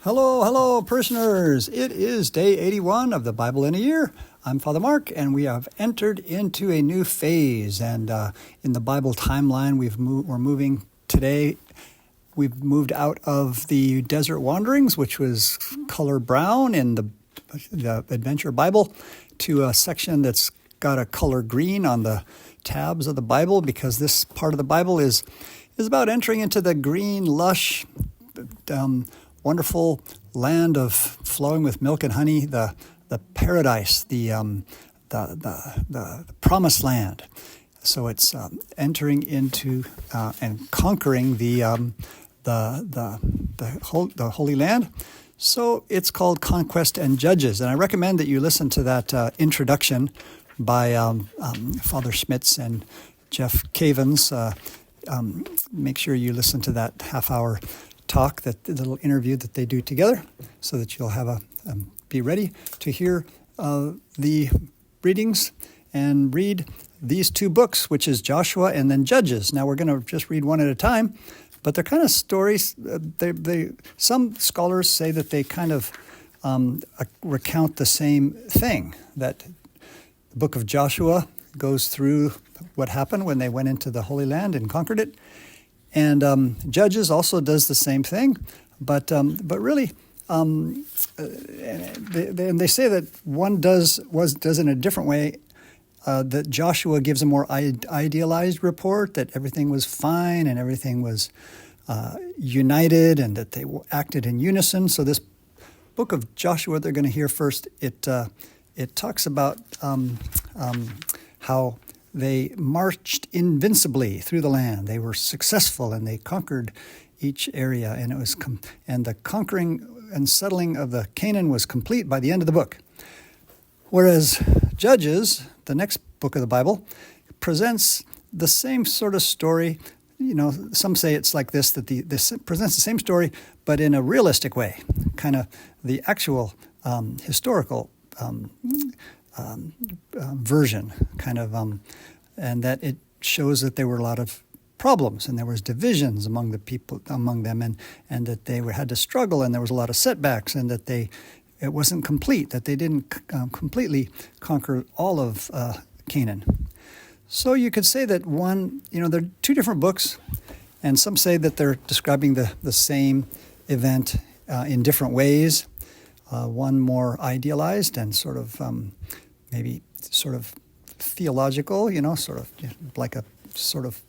Hello, hello, parishioners. It is day 81 of the Bible in a Year. I'm Father Mark, and we have entered into a new phase. And in the Bible timeline, we're moving today. We've moved out of the desert wanderings, which was color brown in the Adventure Bible, to a section that's got a color green on the tabs of the Bible, because this part of the Bible is about entering into the green, lush, wonderful land of flowing with milk and honey, the paradise, the promised land. So it's entering into and conquering the Holy Land. So it's called Conquest and Judges, and I recommend that you listen to that introduction by Father Schmitz and Jeff Cavens. Make sure you listen to that half-hour talk, that little interview that they do together, so that you'll have be ready to hear the readings and read these two books, which is Joshua and then Judges. Now we're going to just read one at a time, but they're kind of stories. Some scholars say that they kind of recount the same thing, that the book of Joshua goes through what happened when they went into the Holy Land and conquered it. And Judges also does the same thing, but really, and they say that one does in a different way. That Joshua gives a more idealized report, that everything was fine and everything was united, and that they acted in unison. So this book of Joshua they're going to hear first. It talks about how they marched invincibly through the land. They were successful and they conquered each area, and it was and the conquering and settling of the Canaan was complete by the end of the book. Whereas Judges, the next book of the Bible, presents the same sort of story. You know, some say it's like this, that this presents the same story, but in a realistic way, kind of the actual historical version, kind of, and that it shows that there were a lot of problems and there was divisions among the people, among them, and that they had to struggle, and there was a lot of setbacks, and that it wasn't complete, that they didn't completely conquer all of Canaan. So you could say that they're two different books, and some say that they're describing the same event in different ways. One more idealized and sort of maybe sort of theological, sort of like a sort of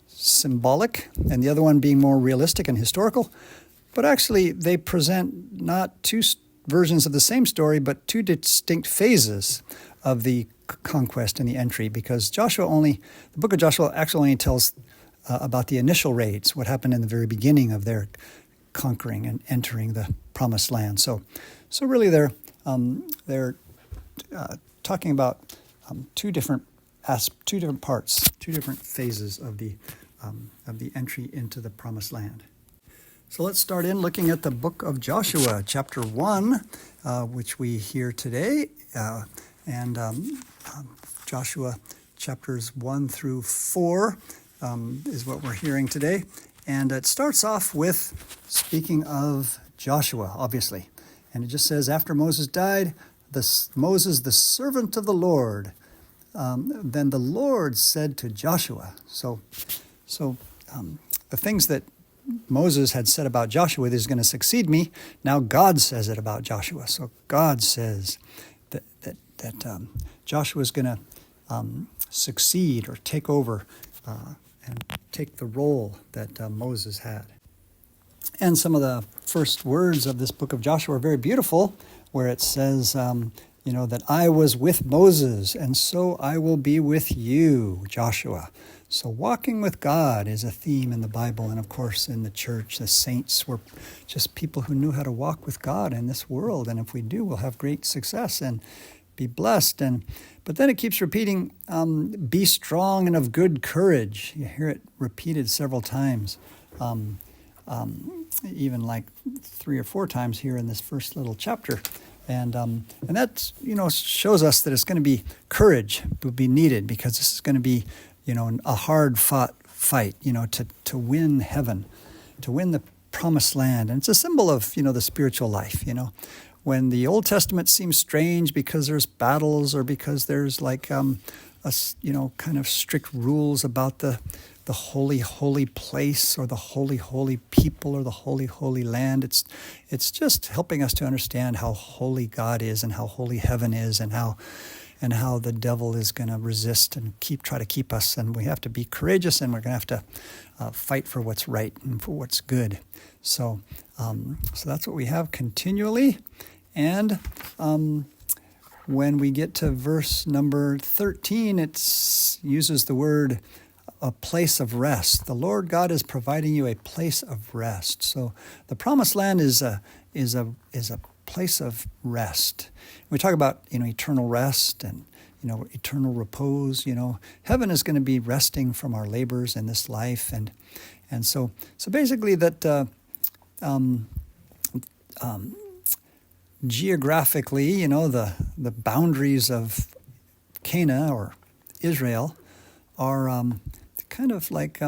symbolic, and the other one being more realistic and historical. But actually, they present not two versions of the same story, but two distinct phases of the conquest and the entry, because the book of Joshua actually only tells about the initial raids, what happened in the very beginning of their conquering and entering the promised land. So really, they're talking about two different parts, two different phases of the entry into the promised land. So let's start in looking at the book of Joshua, chapter 1, which we hear today, and Joshua chapters 1 through 4 is what we're hearing today. And it starts off with speaking of Joshua, obviously. And it just says, after Moses died, Moses, the servant of the Lord, then the Lord said to Joshua. So the things that Moses had said about Joshua, is going to succeed me. Now God says it about Joshua. So God says that Joshua is going to succeed or take over and take the role that Moses had. And some of the first words of this book of Joshua are very beautiful, where it says, that I was with Moses, and so I will be with you, Joshua. So walking with God is a theme in the Bible, and of course in the church, the saints were just people who knew how to walk with God in this world, and if we do, we'll have great success and be blessed. But then it keeps repeating, be strong and of good courage. You hear it repeated several times, even like 3 or 4 times here in this first little chapter. And that, shows us that it's going to be courage will be needed, because this is going to be, a hard-fought fight, to win heaven, to win the promised land, and it's a symbol of, the spiritual life, When the Old Testament seems strange because there's battles or because there's kind of strict rules about the holy place or the holy people or the holy land. It's just helping us to understand how holy God is and how holy heaven is and how the devil is going to resist and try to keep us. And we have to be courageous, and we're going to have to fight for what's right and for what's good. So that's what we have continually. And when we get to verse number 13, it uses the word a place of rest. The Lord God is providing you a place of rest. So the promised land is a place of rest. We talk about eternal rest and eternal repose. Heaven is going to be resting from our labors in this life, and so basically that geographically, the boundaries of Canaan or Israel are kind of like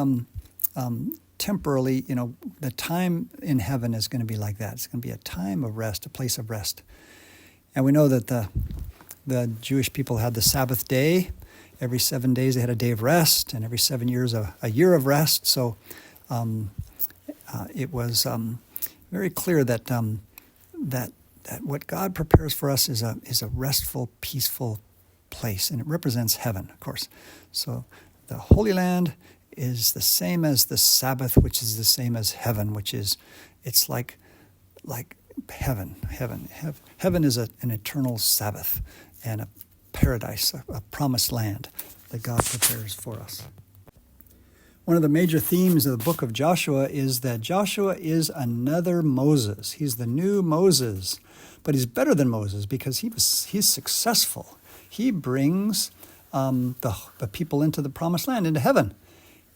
temporarily, the time in heaven is going to be like that. It's going to be a time of rest, a place of rest. And we know that the Jewish people had the Sabbath day. Every 7 days they had a day of rest, and every 7 years a year of rest. So it was very clear that what God prepares for us is a restful, peaceful place, and it represents heaven, of course. So the Holy Land is the same as the Sabbath, which is the same as heaven, it's like heaven. Heaven is an eternal Sabbath and a paradise, a promised land that God prepares for us. One of the major themes of the book of Joshua is that Joshua is another Moses. He's the new Moses, but he's better than Moses because he's successful. He brings the people into the promised land, into heaven.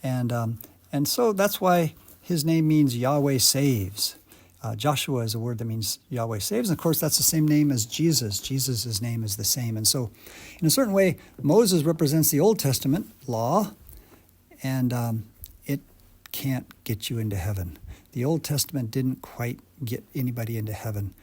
And so that's why his name means Yahweh saves. Joshua is a word that means Yahweh saves. And of course, that's the same name as Jesus. Jesus' name is the same. And so in a certain way, Moses represents the Old Testament law, and it can't get you into heaven. The Old Testament didn't quite get anybody into heaven.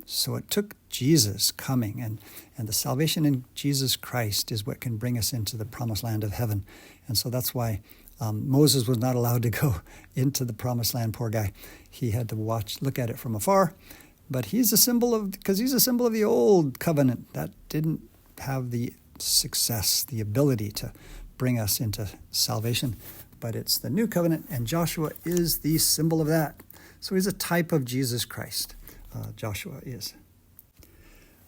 So it took Jesus coming, and the salvation in Jesus Christ is what can bring us into the promised land of heaven. And so that's why Moses was not allowed to go into the promised land, poor guy. He had to look at it from afar. But he's a symbol of the old covenant that didn't have the success, the ability to bring us into salvation. But it's the new covenant, and Joshua is the symbol of that. So he's a type of Jesus Christ. Joshua is.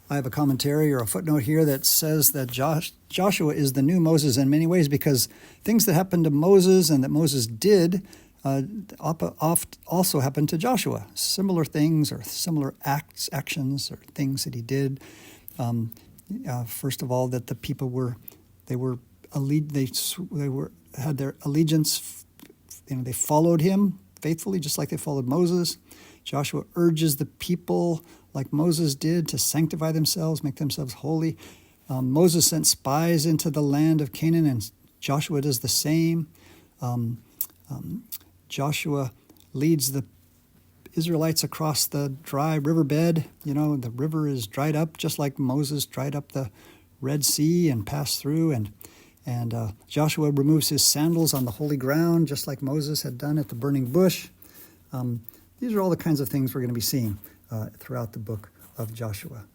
I have a commentary or a footnote here that says that Joshua is the new Moses in many ways because things that happened to Moses and that Moses did also happened to Joshua. Similar things or similar actions or things that he did. First of all, that the people had their allegiance. They followed him faithfully, just like they followed Moses. Joshua urges the people, like Moses did, to sanctify themselves, make themselves holy. Moses sent spies into the land of Canaan, and Joshua does the same. Joshua leads the Israelites across the dry riverbed. The river is dried up, just like Moses dried up the Red Sea and passed through. And Joshua removes his sandals on the holy ground, just like Moses had done at the burning bush. These are all the kinds of things we're going to be seeing throughout the book of Joshua.